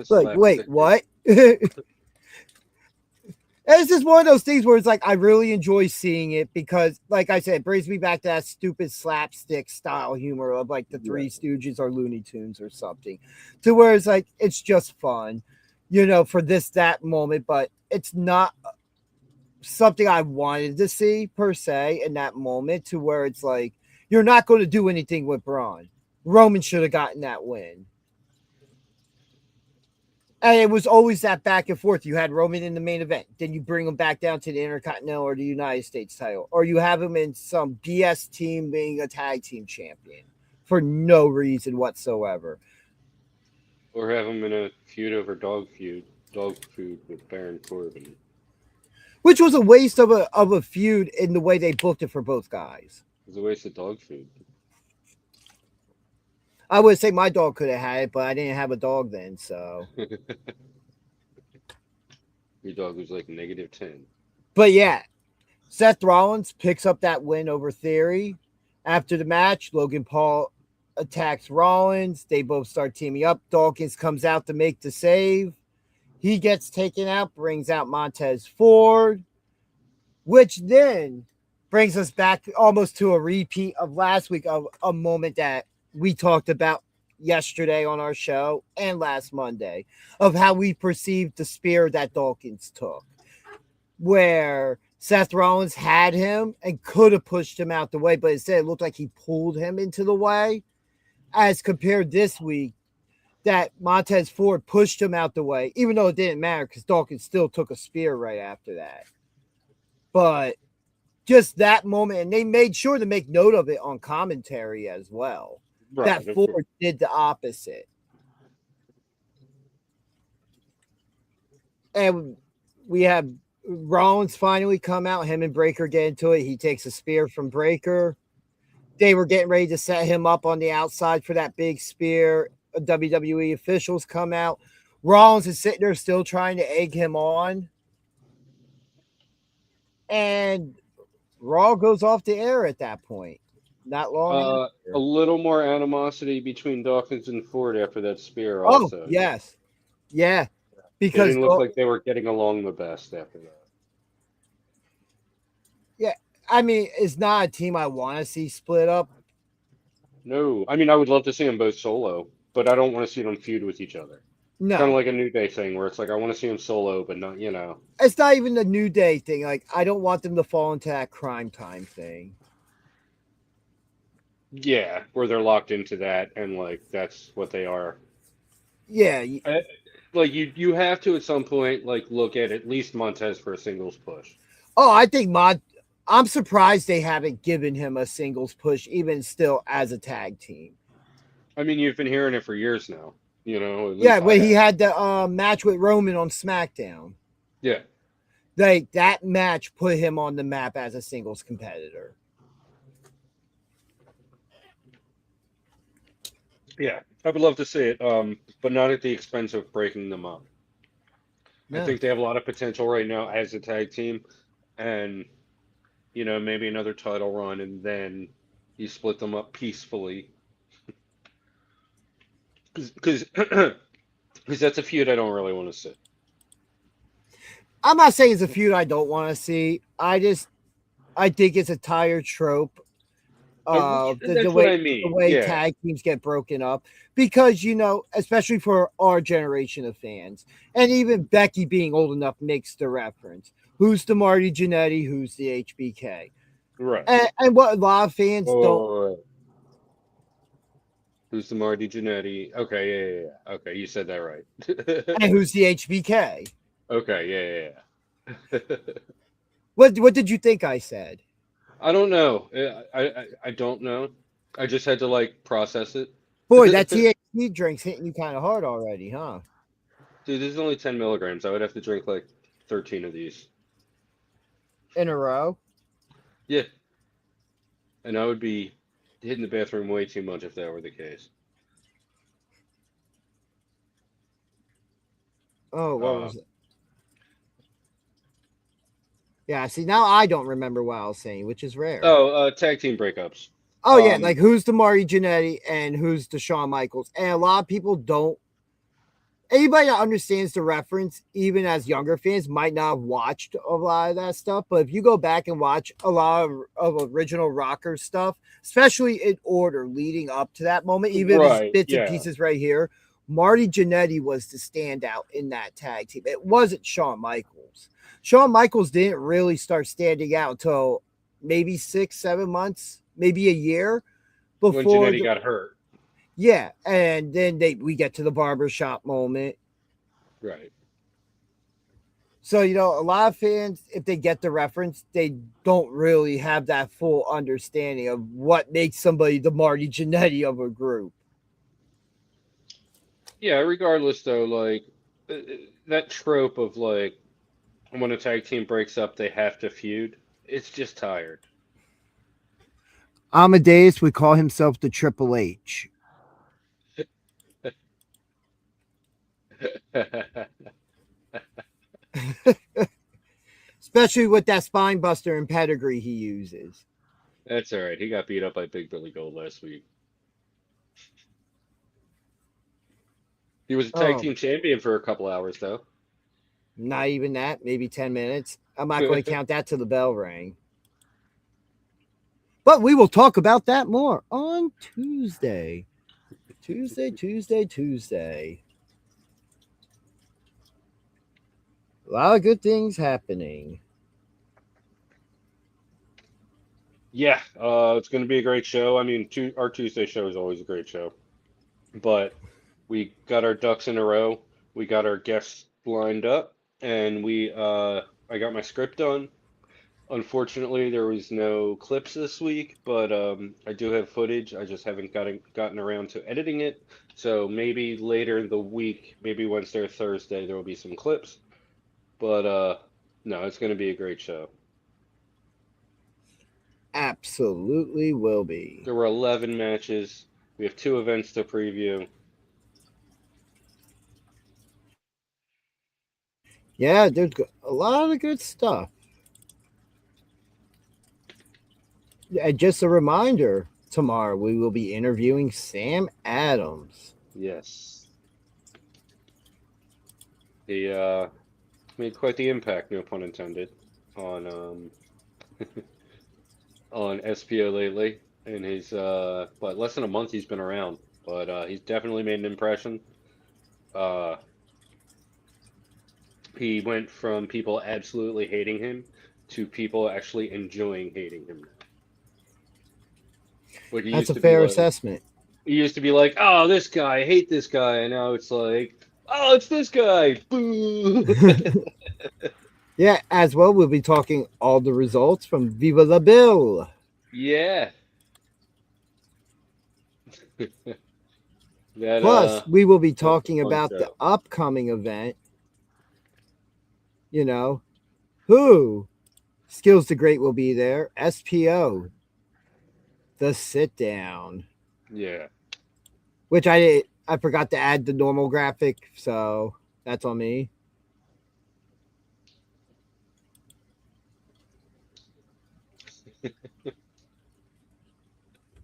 Like, wait, what? It's just one of those things where it's like I really enjoy seeing it because, like I said, it brings me back to that stupid slapstick style humor of like the Three Stooges or Looney Tunes or something, to where it's like it's just fun, for that moment, but it's not something I wanted to see per se in that moment, to where it's like you're not going to do anything with Braun. Roman should have gotten that win. And it was always that back and forth. You had Roman in the main event. Then you bring him back down to the Intercontinental or the United States title. Or you have him in some BS team being a tag team champion for no reason whatsoever. Or have him in a feud over dog food with Baron Corbin. Which was a waste of a feud in the way they booked it for both guys. It was a waste of dog food. I would say my dog could have had it, but I didn't have a dog then, so. Your dog was like -10. But yeah, Seth Rollins picks up that win over Theory. After the match, Logan Paul attacks Rollins. They both start teaming up. Dawkins comes out to make the save. He gets taken out, brings out Montez Ford, which then brings us back almost to a repeat of last week, of a moment that we talked about yesterday on our show and last Monday, of how we perceived the spear that Dawkins took, where Seth Rollins had him and could have pushed him out the way, but instead it looked like he pulled him into the way, as compared this week that Montez Ford pushed him out the way, even though it didn't matter because Dawkins still took a spear right after that. But just that moment, and they made sure to make note of it on commentary as well, Right. that Ford did the opposite. And we have Rollins finally come out, him and Breaker get into it. He takes a spear from Breaker. They were getting ready to set him up on the outside for that big spear. WWE officials come out. Rollins is sitting there still trying to egg him on. And Raw goes off the air at that point. Not long after. A little more animosity between Dawkins and Ford after that spear Oh, also. yes. Yeah. They Because didn't look like they were getting along the best after that. I mean, it's not a team I want to see split up. No. I mean, I would love to see them both solo, but I don't want to see them feud with each other. No. Kind of like a New Day thing where it's like, I want to see them solo, but not, you know. It's not even the New Day thing. Like, I don't want them to fall into that Crime Time thing. Yeah, where they're locked into that and like that's what they are. Yeah. Like you have to at some point like look at least Montez for a singles push. Oh, I think I'm surprised they haven't given him a singles push, even still as a tag team. I mean, you've been hearing it for years now, you know. At least Yeah, I when he have. had the match with Roman on SmackDown. Yeah. Like, that match put him on the map as a singles competitor. Yeah, I would love to see it, but not at the expense of breaking them up. I Yeah. think they have a lot of potential right now as a tag team, and you know maybe another title run, and then you split them up peacefully. Because that's a feud I don't really want to see. I'm not saying it's a feud I don't want to see. I think it's a tired trope. That's The what I mean. way Yeah. tag teams get broken up, because especially for our generation of fans, and even Becky being old enough makes the reference. Who's the Marty Jannetty? Who's the HBK? Right. And what a lot of fans don't. Oh, who's the Marty Jannetty? Okay, yeah. Okay, you said that right. And who's the HBK? Okay, yeah. What did you think I said? I don't know. I don't know. I just had to like process it. Boy, that THC drink's hitting you kind of hard already, huh? Dude, this is only 10 milligrams. I would have to drink like 13 of these. In a row. Yeah. And I would be hitting the bathroom way too much if that were the case. Oh, what was it? Yeah, see, now I don't remember what I was saying, which is rare. Tag team breakups. Oh, yeah, like who's the Marty Jannetty and who's the Shawn Michaels? And a lot of people don't. Anybody that understands the reference, even as younger fans, might not have watched a lot of that stuff. But if you go back and watch a lot of original rocker stuff, especially in order leading up to that moment, even if it's bits and pieces right here, Marty Jannetty was the standout in that tag team. It wasn't Shawn Michaels. Shawn Michaels didn't really start standing out until maybe 6-7 months, maybe a year before When Jannetty got hurt. Yeah, and then we get to the barbershop moment. Right. So, a lot of fans, if they get the reference, they don't really have that full understanding of what makes somebody the Marty Jannetty of a group. Yeah, regardless though, like that trope of like when a tag team breaks up, they have to feud. It's just tired. Amadeus would call himself the Triple H. Especially with that spine buster and pedigree he uses. That's all right. He got beat up by Big Billy Gold last week. He was a tag team champion for a couple hours though. Not even that, maybe 10 minutes. I'm not going to count that till the bell rang. But we will talk about that more on Tuesday. Tuesday. A lot of good things happening. Yeah, it's going to be a great show. I mean, our Tuesday show is always a great show. But we got our ducks in a row. We got our guests lined up, and I got my script done. Unfortunately, there was no clips this week, but I do have footage. I just haven't gotten around to editing it. So maybe later in the week, maybe Wednesday or Thursday, there will be some clips. But no, it's going to be a great show. Absolutely will be. There were 11 matches. We have 2 events to preview. Yeah, there's a lot of good stuff. And just a reminder, tomorrow we will be interviewing Sam Adams. Yes. He made quite the impact, no pun intended, on on SPO lately. In his but less than a month he's been around, but he's definitely made an impression. He went from people absolutely hating him to people actually enjoying hating him. What he That's used a to be fair like, assessment. he used to be like, "Oh, this guy, I hate this guy," and now it's like, "Oh, it's this guy." Boo. Yeah, as well, we'll be talking all the results from Viva la Bill. Yeah. That Plus, we will be that was a talking fun about the show. upcoming event. Who? Skills the Great will be there. SPO. The sit down. Yeah. Which I forgot to add the normal graphic, so that's on me.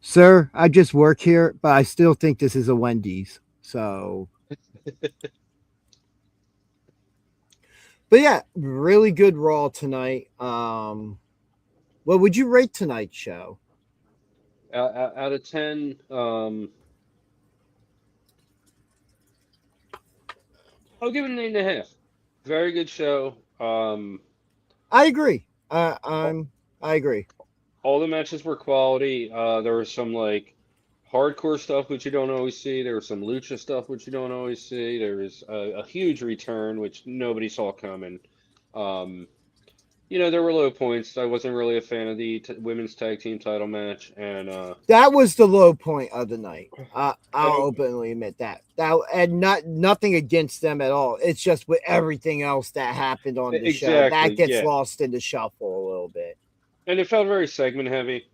Sir, I just work here, but I still think this is a Wendy's. So but yeah, really good Raw tonight. What would you rate tonight's show? Out of 10, I'll give it an 8.5. Very good show. I agree. I agree. All the matches were quality. There was some like hardcore stuff which you don't always see. There was some lucha stuff which you don't always see. There was a huge return which nobody saw coming. There were low points. I wasn't really a fan of the women's tag team title match, and That was the low point of the night. I'll openly admit that. And nothing against them at all. It's just with everything else that happened on the show that gets lost in the shuffle a little bit. And it felt very segment heavy.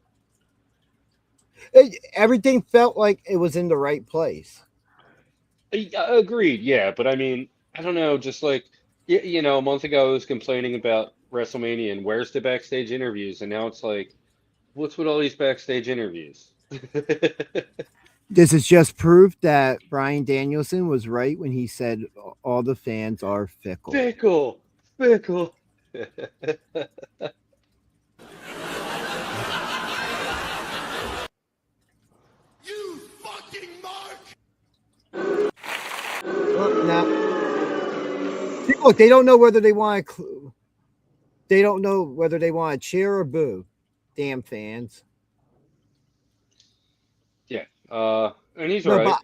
Everything felt like it was in the right place. Agreed, yeah, but I mean, I don't know, just like a month ago I was complaining about WrestleMania and where's the backstage interviews, and now it's like, what's with all these backstage interviews? This is just proof that Bryan Danielson was right when he said all the fans are fickle. Fickle. Now, look, they don't know whether they want to. They don't know whether they want to cheer or boo. Damn fans. Yeah, and he's right.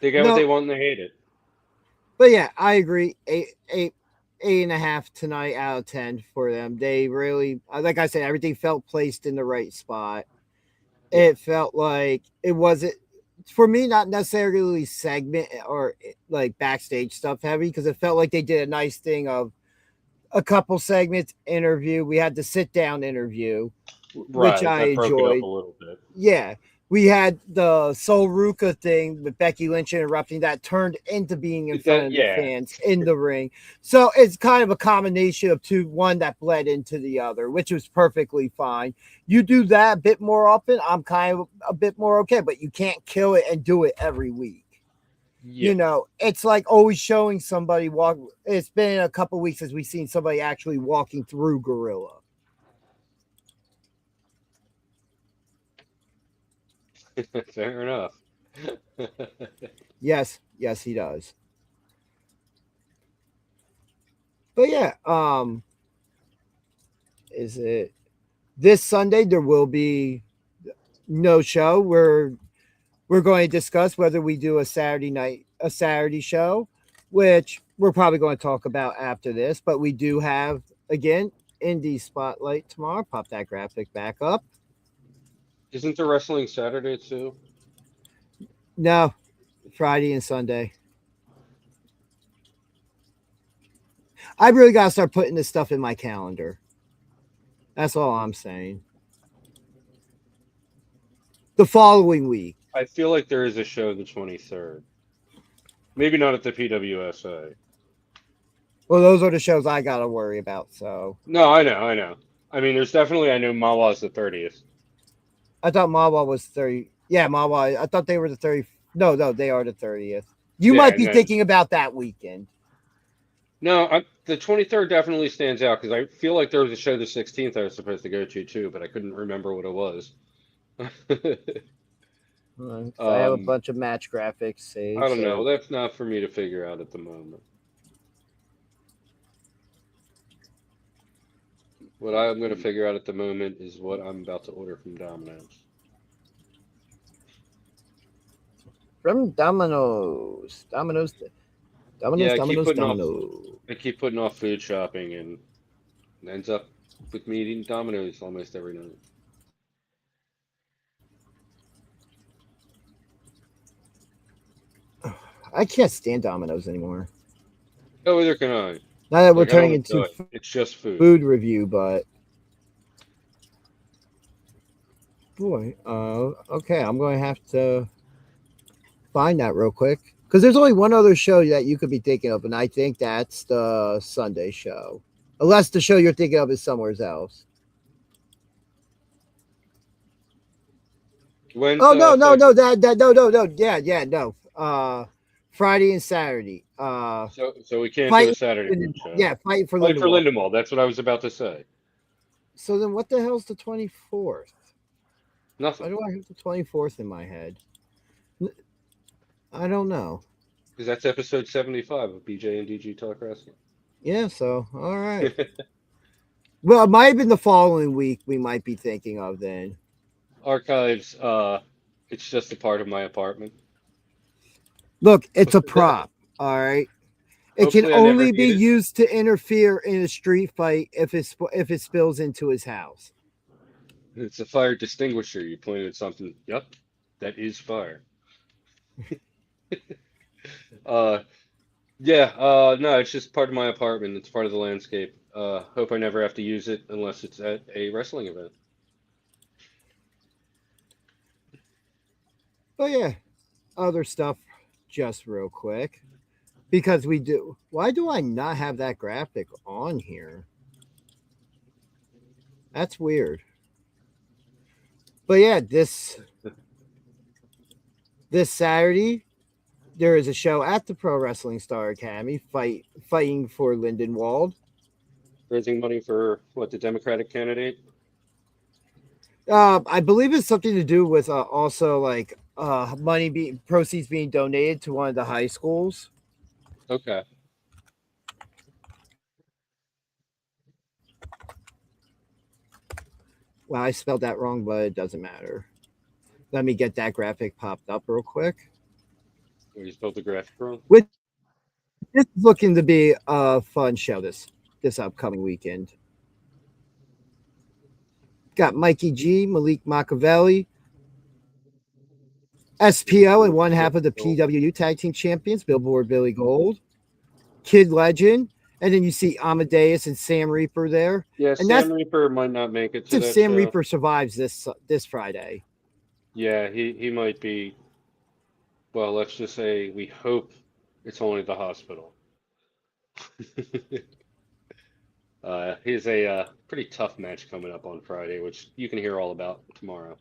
They got what they want and they hate it. But yeah, I agree. Eight and a half tonight out of 10 for them. They really, like I said, everything felt placed in the right spot. Yeah. It felt like it wasn't, for me, not necessarily segment or like backstage stuff heavy, because it felt like they did a nice thing of a couple segments, interview. We had the sit down interview, which Right, I that broke it up enjoyed. a little bit. Yeah. We had the Sol Ruka thing with Becky Lynch interrupting that turned into being in front of the fans in the ring. So it's kind of a combination of two, one that bled into the other, which was perfectly fine. You do that a bit more often, I'm kind of a bit more okay, but you can't kill it and do it every week. Yeah. You know, it's like always showing somebody walk. It's been a couple weeks since we've seen somebody actually walking through Gorilla. Fair enough. Yes, he does. But yeah, is it this Sunday? There will be no show. We're going to discuss whether we do a Saturday show, which we're probably going to talk about after this. But we do have again Indie Spotlight tomorrow. Pop that graphic back up. Isn't there wrestling Saturday too? No, Friday and Sunday. I really got to start putting this stuff in my calendar. That's all I'm saying. The following week. I feel like there is a show the 23rd. Maybe not at the PWSA. Well, those are the shows I got to worry about. So No, I know. I mean, there's definitely, I know Mawa's the 30th. I thought Mawa was 30. Yeah, Mawa. I thought they were the 30. No, they are the 30th. You might be thinking about that weekend. No, the 23rd definitely stands out because I feel like there was a show the 16th I was supposed to go to too, but I couldn't remember what it was. I have a bunch of match graphics saved. I don't know. That's not for me to figure out at the moment. What I'm going to figure out at the moment is what I'm about to order from Domino's. From Domino's. Yeah, I keep putting off food shopping and it ends up with me eating Domino's almost every night. I can't stand Domino's anymore. Oh, either can I. Now that we're turning into it's just food review, but boy, okay, I'm going to have to find that real quick because there's only one other show that you could be thinking of, and I think that's the Sunday show, unless the show you're thinking of is somewhere else. When's, no. Friday and Saturday. So we can't do a Saturday show. Yeah, Fight for Fight for Lindenwald. That's what I was about to say. So then what the hell's the 24th? Nothing. Why do I have the 24th in my head? I don't know. Because that's episode 75 of BJ and DG Talk Wrestling. Yeah, so, all right. Well, it might have been the following week we might be thinking of then. Archives, it's just a part of my apartment. Look, it's a prop, all right? It can only be used to interfere in a street fight if it spills into his house. It's a fire extinguisher. You pointed at something. Yep, that is fire. No, it's just part of my apartment. It's part of the landscape. Hope I never have to use it unless it's at a wrestling event. But yeah, other stuff just real quick. Because we do. Why do I not have that graphic on here? That's weird. But yeah, this Saturday, there is a show at the Pro Wrestling Star Academy fighting for Lindenwald. Raising money for what, the Democratic candidate? I believe it's something to do with also like proceeds being donated to one of the high schools. Okay. Well, I spelled that wrong, but it doesn't matter. Let me get that graphic popped up real quick. You spelled the graphic wrong? Which This is looking to be a fun show this upcoming weekend. Got Mikey G, Malik Machiavelli, SPO, and one half of the PWU Tag Team Champions, Billboard Billy Gold, Kid Legend, and then you see Amadeus and Sam Reaper there. Yeah, And Sam Reaper might not make it to if that Sam show. Reaper survives this Friday. Yeah, he might be. Well, let's just say we hope it's only the hospital. He's a pretty tough match coming up on Friday, which you can hear all about tomorrow.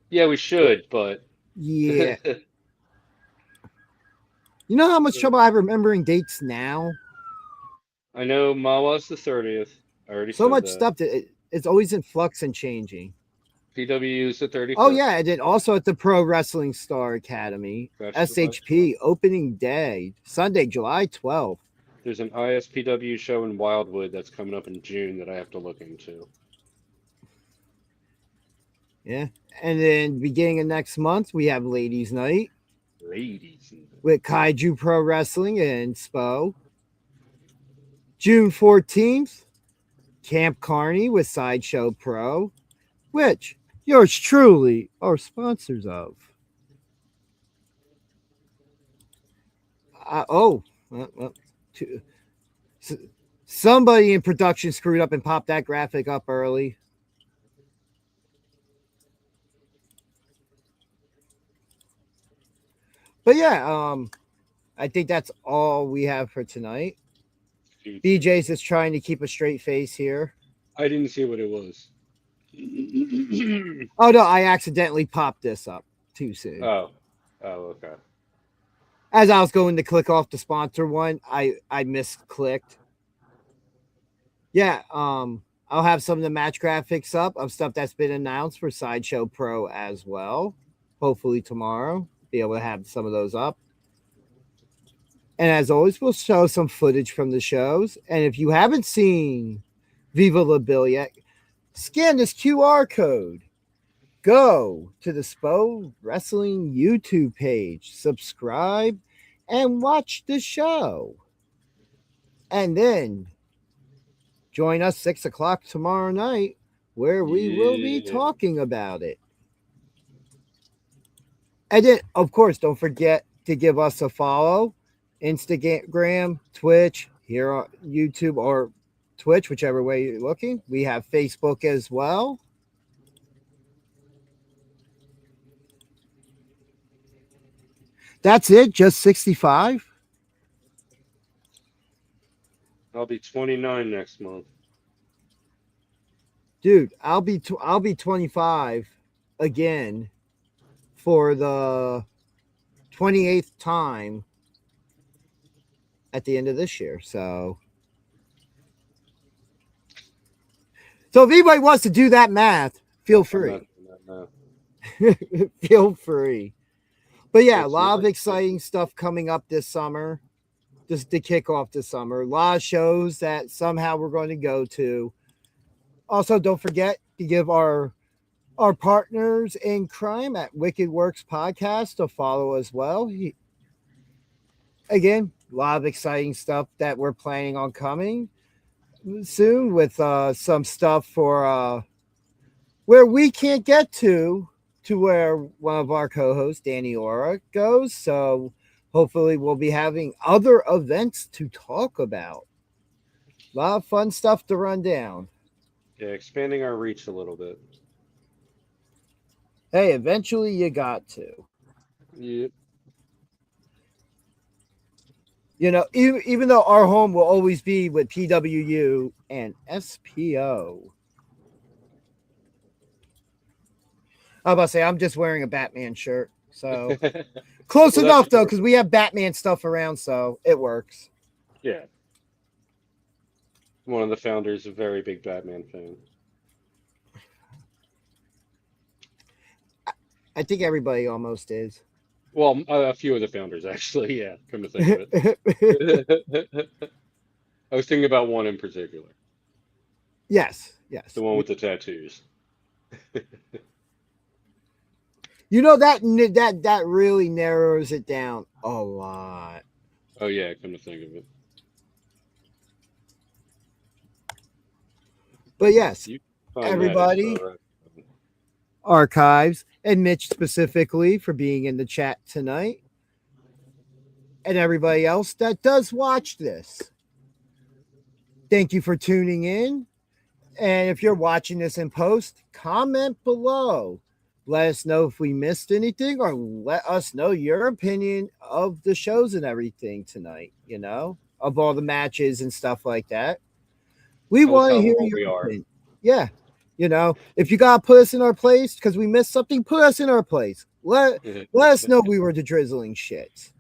Yeah, we should, but Yeah. You know how much trouble I have remembering dates now? I know Mawa's the 30th. I already So said much that. stuff that it's always in flux and changing. PW's the 31st. Oh yeah, and then also at the Pro Wrestling Star Academy, That's July SHP opening day, Sunday, July 12th. There's an ISPW show in Wildwood that's coming up in June that I have to look into. Yeah. And then beginning of next month, we have Ladies Night Ladies. with Kaiju Pro Wrestling and SPO. June 14th, Camp Carney with Sideshow Pro, which yours truly are sponsors of. Somebody in production screwed up and popped that graphic up early. But yeah, I think that's all we have for tonight. BJ's just trying to keep a straight face here. I didn't see what it was. Oh no, I accidentally popped this up too soon. Oh, okay. As I was going to click off the sponsor one, I misclicked. Yeah, I'll have some of the match graphics up of stuff that's been announced for Sideshow Pro as well. Hopefully tomorrow, be able to have some of those up. And as always, we'll show some footage from the shows. And if you haven't seen Viva La Bill yet, scan this QR code. Go to the SPO Wrestling YouTube page, subscribe, and watch the show. And then join us 6 o'clock tomorrow night where we will be talking about it. And then, of course, don't forget to give us a follow. Instagram, Twitch, here on YouTube or Twitch, whichever way you're looking. We have Facebook as well. That's it, just 65. I'll be 29 next month. Dude, I'll be 25 again for the 28th time at the end of this year. So if anybody wants to do that math, feel free. No. Feel free. But yeah, a lot of exciting stuff coming up this summer, just to kick off the summer. A lot of shows that somehow we're going to go to. Also, don't forget to give our partners in crime at Wicked Works Podcast to follow as well. Again, a lot of exciting stuff that we're planning on coming soon with some stuff for where we can't get to where one of our co-hosts, Danny Ora, goes. So hopefully we'll be having other events to talk about. A lot of fun stuff to run down. Yeah, expanding our reach a little bit. Hey, eventually you got to. Yep. You know, even though our home will always be with PWU and SPO. I was about to say, I'm just wearing a Batman shirt. So close enough, though, because we have Batman stuff around, so it works. Yeah. One of the founders, a very big Batman fan. I think everybody almost is. Well, a few of the founders, actually. Yeah, come to think of it. I was thinking about one in particular. Yes. The one with the tattoos. You know that really narrows it down a lot. Oh yeah, come to think of it. But yes, You can find everybody, that Archives, and Mitch specifically for being in the chat tonight, and everybody else that does watch this. Thank you for tuning in. And if you're watching this in post, comment below. Let us know if we missed anything, or let us know your opinion of the shows and everything tonight, of all the matches and stuff like that. We Tell us want to how hear wrong your we are. opinion. Yeah. If you got to put us in our place because we missed something, put us in our place. Let us know we were the drizzling shits.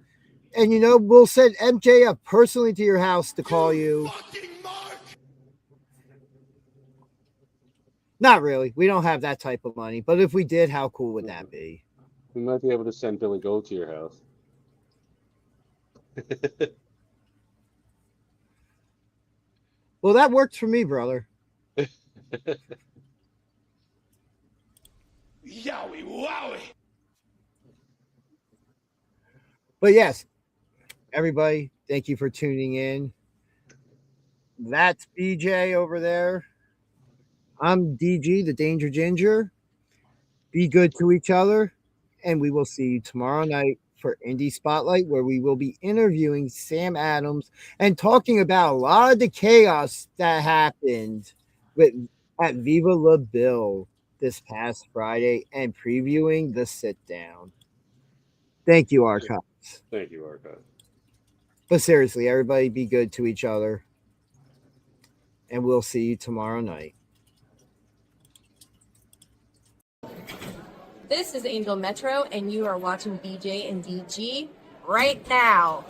And, we'll send MJF personally to your house to call you. Not really. We don't have that type of money. But if we did, how cool would that be? We might be able to send Billy Gold to your house. Well, that worked for me, brother. Yowie wowie. But yes, everybody, thank you for tuning in. That's BJ over there. I'm DG, the Danger Ginger. Be good to each other, and we will see you tomorrow night for Indie Spotlight, where we will be interviewing Sam Adams and talking about a lot of the chaos that happened at Viva La Bill this past Friday and previewing the sit-down. Thank you, Archives. Thank you, Archive. But seriously, everybody be good to each other, and we'll see you tomorrow night. This is Angel Metro, and you are watching BJ and DG right now.